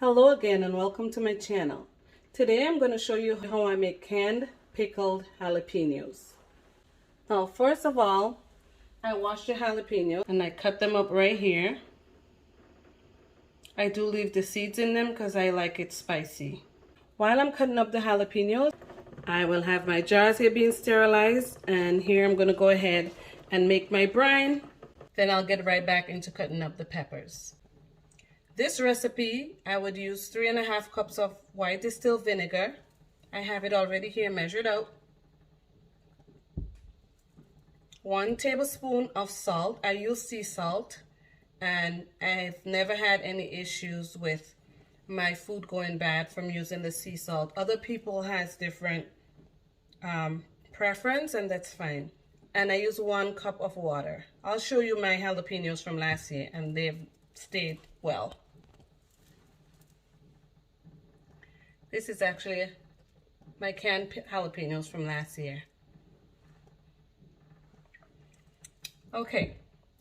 Hello again and welcome to my channel. Today I'm going to show you how I make canned pickled jalapenos. Now first of all, I wash the jalapenos and I cut them up right here. I do leave the seeds in them because I like it spicy. While I'm cutting up the jalapenos, I will have my jars here being sterilized, and here I'm going to go ahead and make my brine. Then I'll get right back into cutting up the peppers. This recipe, I would use 3.5 cups of white distilled vinegar. I have it already here measured out. 1 tablespoon of salt. I use sea salt, and I've never had any issues with my food going bad from using the sea salt. Other people has different preference, and that's fine. And I use 1 cup of water. I'll show you my jalapenos from last year, and they've stayed well. This is actually my canned jalapenos from last year. Okay,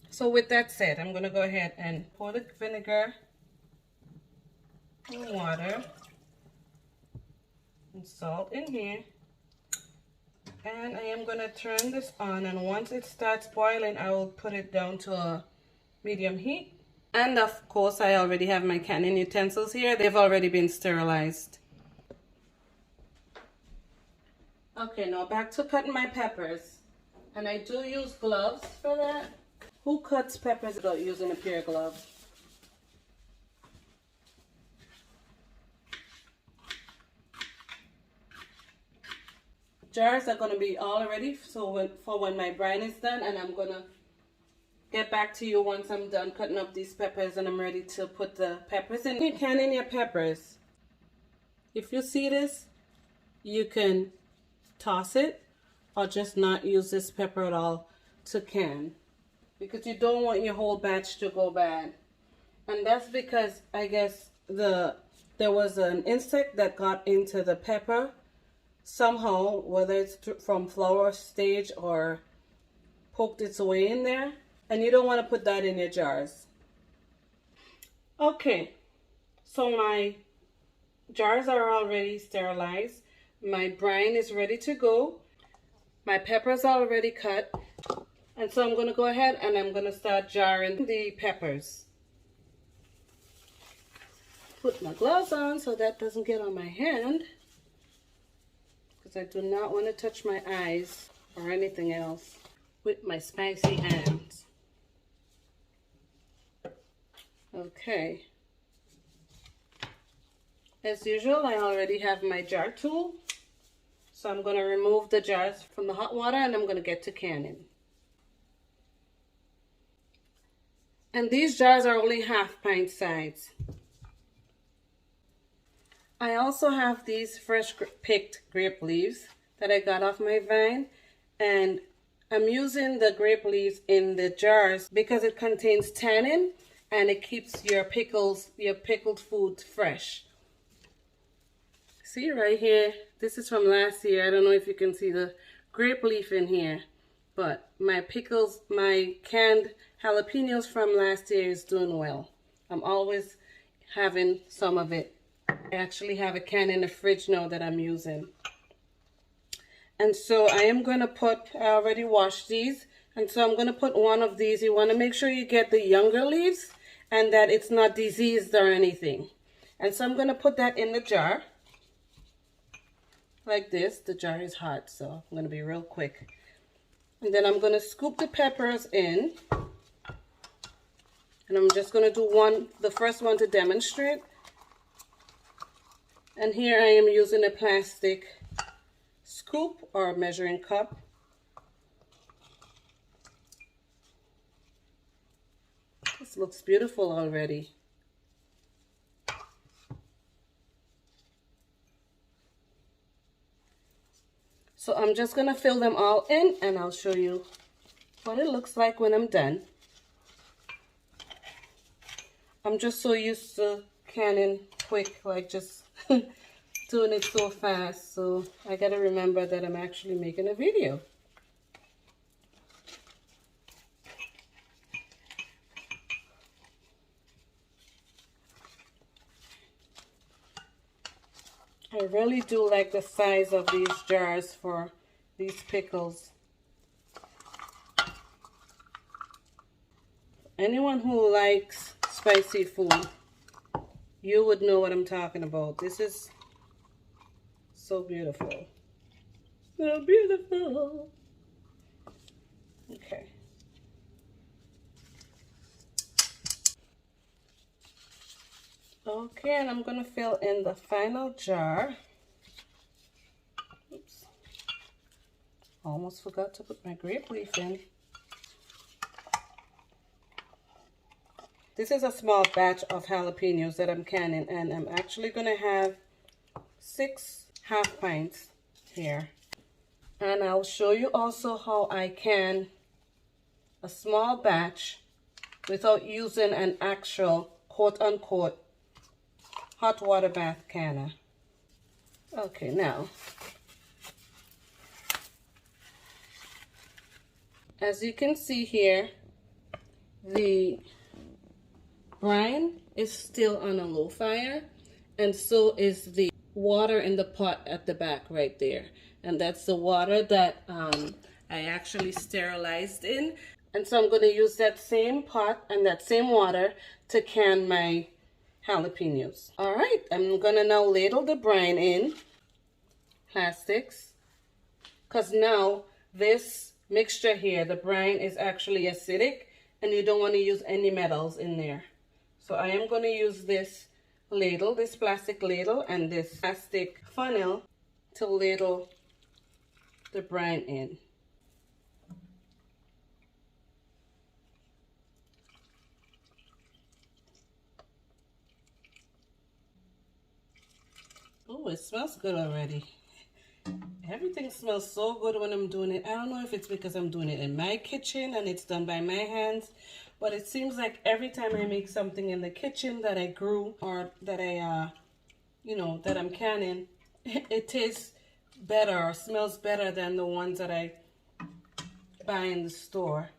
so with that said, I'm going to go ahead and pour the vinegar and water and salt in here. And I am going to turn this on, and once it starts boiling, I will put it down to a medium heat. And of course, I already have my canning utensils here. They've already been sterilized. Okay, now back to cutting my peppers. And I do use gloves for that. Who cuts peppers without using a pair of gloves? Jars are going to be all ready for when my brine is done, and I'm going to get back to you once I'm done cutting up these peppers and I'm ready to put the peppers in. You can in your peppers. If you see this, you can toss it or just not use this pepper at all to can, because you don't want your whole batch to go bad. And that's because I guess there was an insect that got into the pepper somehow, whether it's from flower stage or poked its way in there, and you don't want to put that in your jars. Okay, so my jars are already sterilized. My brine is ready to go. My peppers are already cut, and so I'm going to go ahead and I'm going to start jarring the peppers. Put my gloves on so that doesn't get on my hand, because I do not want to touch my eyes or anything else with my spicy hands. Okay. As usual, I already have my jar tool. So I'm going to remove the jars from the hot water, and I'm going to get to canning. And these jars are only 1/2 pint size. I also have these fresh picked grape leaves that I got off my vine, and I'm using the grape leaves in the jars because it contains tannin and it keeps your pickled food fresh. See right here, this is from last year. I don't know if you can see the grape leaf in here, but my canned jalapenos from last year is doing well. I'm always having some of it. I actually have a can in the fridge now that I'm using. And so I am going to I already washed these, and so I'm going to put 1 of these. You want to make sure you get the younger leaves and that it's not diseased or anything. And so I'm going to put that in the jar. Like this. The jar is hot, so I'm going to be real quick. And then I'm going to scoop the peppers in. And I'm just going to do the first one to demonstrate. And here I am using a plastic scoop or a measuring cup. This looks beautiful already. So I'm just going to fill them all in, and I'll show you what it looks like when I'm done. I'm just so used to canning quick, like just doing it so fast. So I got to remember that I'm actually making a video. I really do like the size of these jars for these pickles. Anyone who likes spicy food, you would know what I'm talking about. This is so beautiful. So beautiful. Okay. Okay, and I'm gonna fill in the final jar. Oops. Almost forgot to put my grape leaf in. This is a small batch of jalapenos that I'm canning, and I'm actually gonna have 6 half pints here. And I'll show you also how I can a small batch without using an actual quote-unquote hot water bath canner. Okay, now, as you can see here, the brine is still on a low fire, and so is the water in the pot at the back right there. And that's the water that I actually sterilized in. And so I'm going to use that same pot and that same water to can my jalapenos. All right, I'm going to now ladle the brine in plastics, because now this mixture here, the brine, is actually acidic and you don't want to use any metals in there. So I am going to use this ladle, this plastic ladle, and this plastic funnel to ladle the brine in. Oh, it smells good already. Everything smells so good when I'm doing it. I don't know if it's because I'm doing it in my kitchen and it's done by my hands, but it seems like every time I make something in the kitchen that I grew or that I, that I'm canning, it tastes better or smells better than the ones that I buy in the store.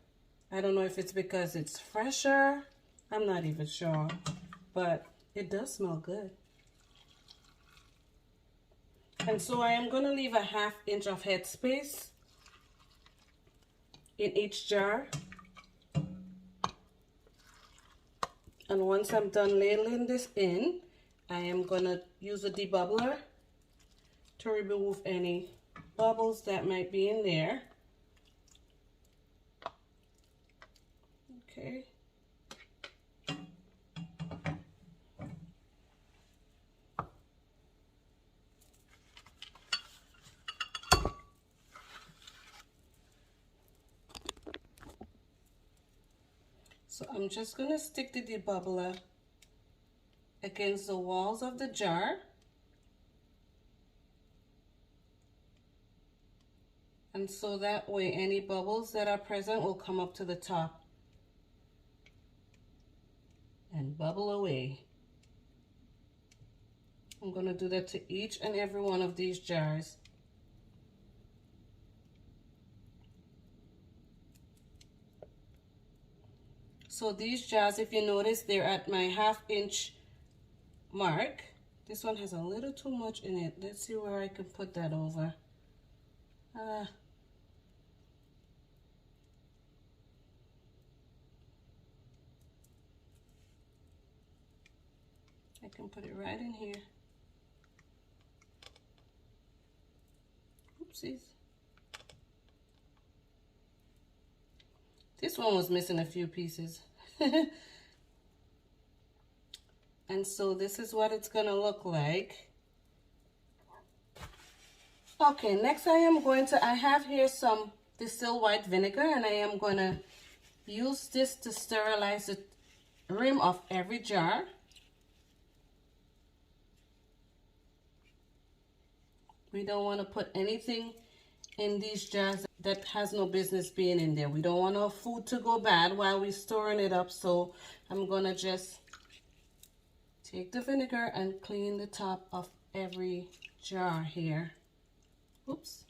I don't know if it's because it's fresher. I'm not even sure, but it does smell good. And so I am going to leave a 1/2 inch of headspace in each jar. And once I'm done ladling this in, I am going to use a debubbler to remove any bubbles that might be in there. Okay. So I'm just going to stick the debubbler against the walls of the jar. And so that way any bubbles that are present will come up to the top and bubble away. I'm going to do that to each and every one of these jars. So these jars, if you notice, they're at my 1/2 inch mark. This one has a little too much in it. Let's see where I can put that over. I can put it right in here. Oopsies. This one was missing a few pieces. And so this is what it's gonna look like. Okay, next I have here some distilled white vinegar, and I am gonna use this to sterilize the rim of every jar. We don't want to put anything in these jars that has no business being in there. We don't want our food to go bad while we're storing it up, so I'm gonna just take the vinegar and clean the top of every jar here. Oops.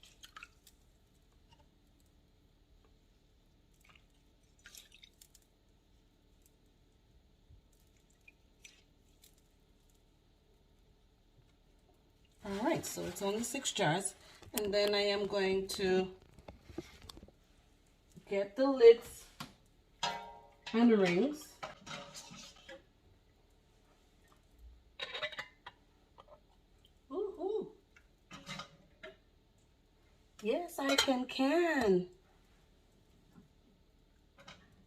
All All right, so it's only 6 jars. And then I am going to get the lids and the rings. Ooh. Yes, I can.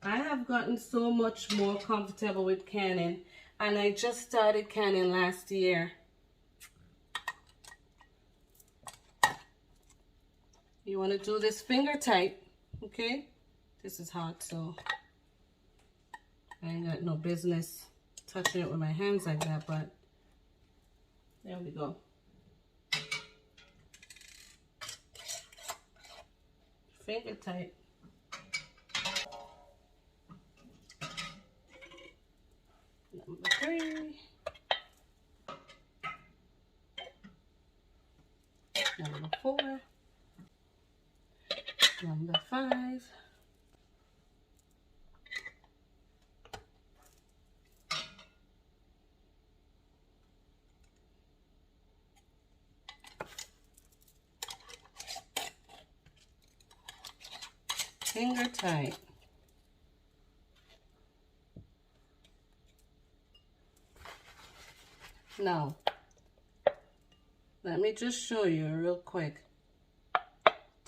I have gotten so much more comfortable with canning, and I just started canning last year. You want to do this finger tight, okay? This is hot, so I ain't got no business touching it with my hands like that, but there we go. Finger tight. Number 3. Number 4. Number 5. Finger tight. Now, let me just show you real quick.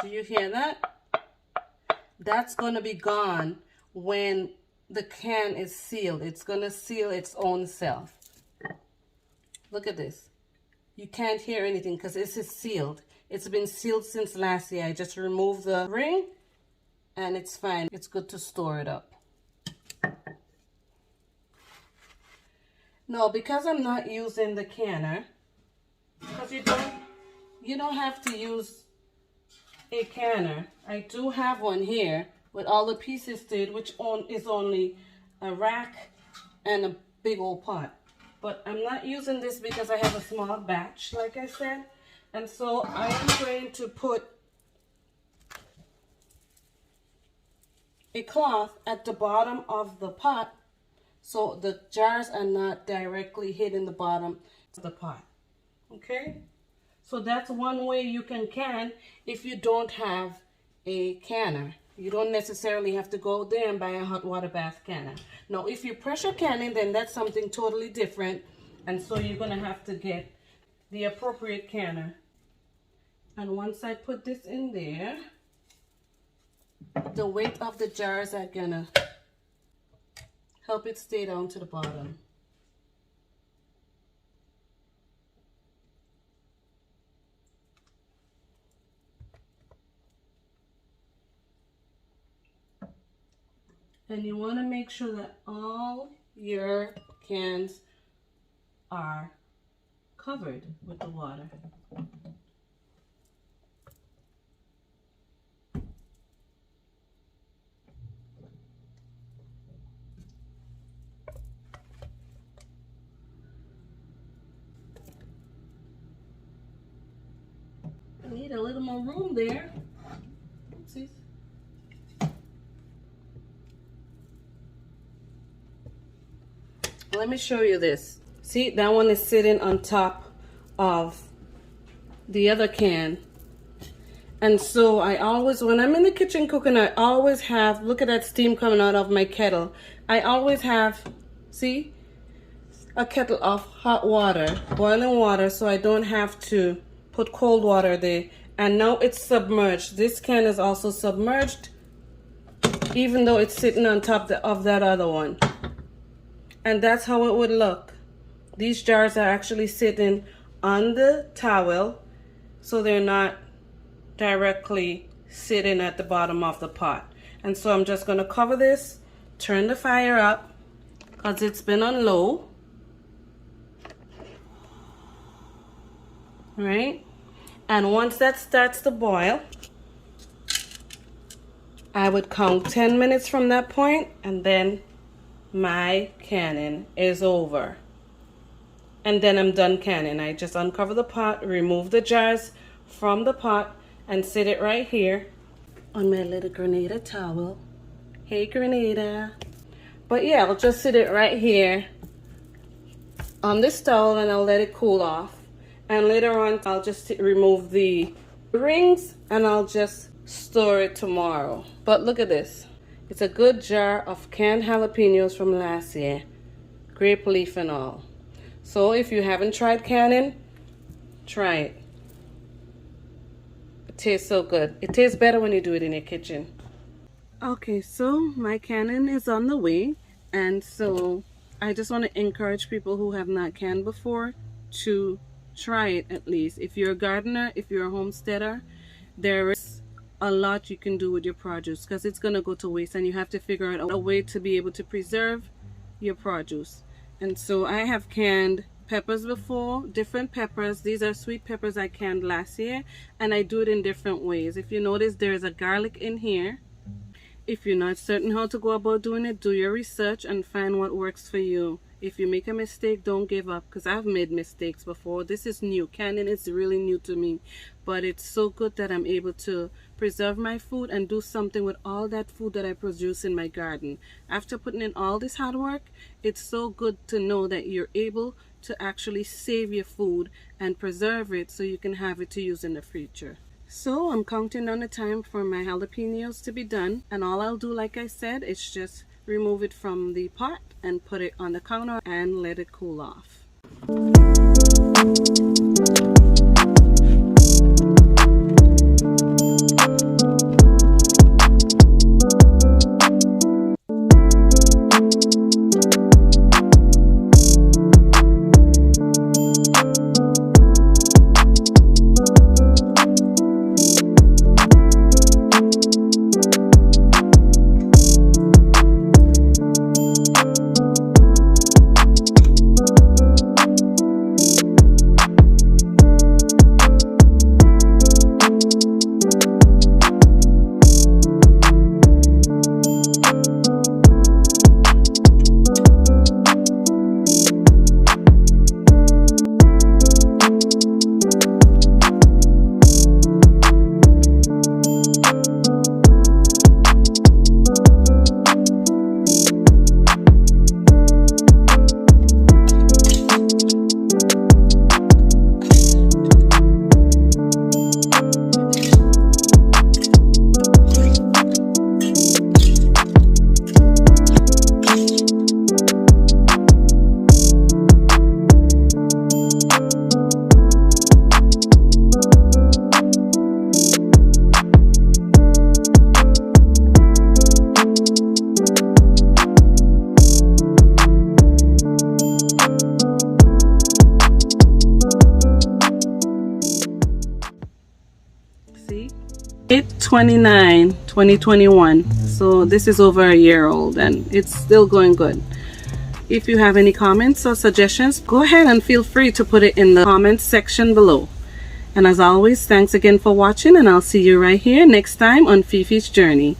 Do you hear that? That's going to be gone when the can is sealed. It's going to seal its own self. Look at this. You can't hear anything because this is sealed. It's been sealed since last year. I just removed the ring and it's fine. It's good to store it up. No, because I'm not using the canner, because you don't have to use a canner. I do have one here with all the pieces to it, which is only a rack and a big old pot. But I'm not using this because I have a small batch, like I said. And so I am going to put a cloth at the bottom of the pot so the jars are not directly hitting the bottom of the pot. Okay? So that's one way you can can if you don't have a canner. You don't necessarily have to go there and buy a hot water bath canner. Now, if you're pressure canning, then that's something totally different. And so you're going to have to get the appropriate canner. And once I put this in there, the weight of the jars are going to help it stay down to the bottom. And you want to make sure that all your cans are covered with the water. I need a little more room there. Oopsies. Let me show you this. See, that one is sitting on top of the other can. And so I always, when I'm in the kitchen cooking, I always have, look at that steam coming out of my kettle. I always have, see, a kettle of hot water, boiling water, so I don't have to put cold water there. And now it's submerged. This can is also submerged, even though it's sitting on top of that other one. And that's how it would look. These jars are actually sitting on the towel, so they're not directly sitting at the bottom of the pot. And so I'm just going to cover this, turn the fire up, because it's been on low. Right? And once that starts to boil, I would count 10 minutes from that point, and then my canning is over. And then I'm done canning. I just uncover the pot, remove the jars from the pot, and sit it right here on my little Grenada towel. Hey, Grenada. But yeah, I'll just sit it right here on this towel, and I'll let it cool off. and later on I'll just remove the rings and I'll just store it tomorrow. But look at this. It's a good jar of canned jalapenos from last year, grape leaf and all. So if you haven't tried canning, try it. It tastes so good. It tastes better when you do it in your kitchen. Okay, so my canning is on the way, and so I just want to encourage people who have not canned before to try it at least. If you're a gardener, if you're a homesteader, there is a lot you can do with your produce because it's going to go to waste, and you have to figure out a way to be able to preserve your produce. And so I have canned peppers before, different peppers. These are sweet peppers I canned last year, and I do it in different ways. If you notice, there's a garlic in here. If you're not certain how to go about doing it, do your research and find what works for you. If you make a mistake, don't give up, because I've made mistakes before. This is new. Canning is really new to me, but it's so good that I'm able to preserve my food and do something with all that food that I produce in my garden. After putting in all this hard work, it's so good to know that you're able to actually save your food and preserve it so you can have it to use in the future. So I'm counting on the time for my jalapenos to be done, and all I'll do, like I said, is just remove it from the pot and put it on the counter and let it cool off. See, 8/29, 2021. So this is over a year old and it's still going good. If you have any comments or suggestions, go ahead and feel free to put it in the comments section below. And as always, thanks again for watching, and I'll see you right here next time on Fifi's Journey.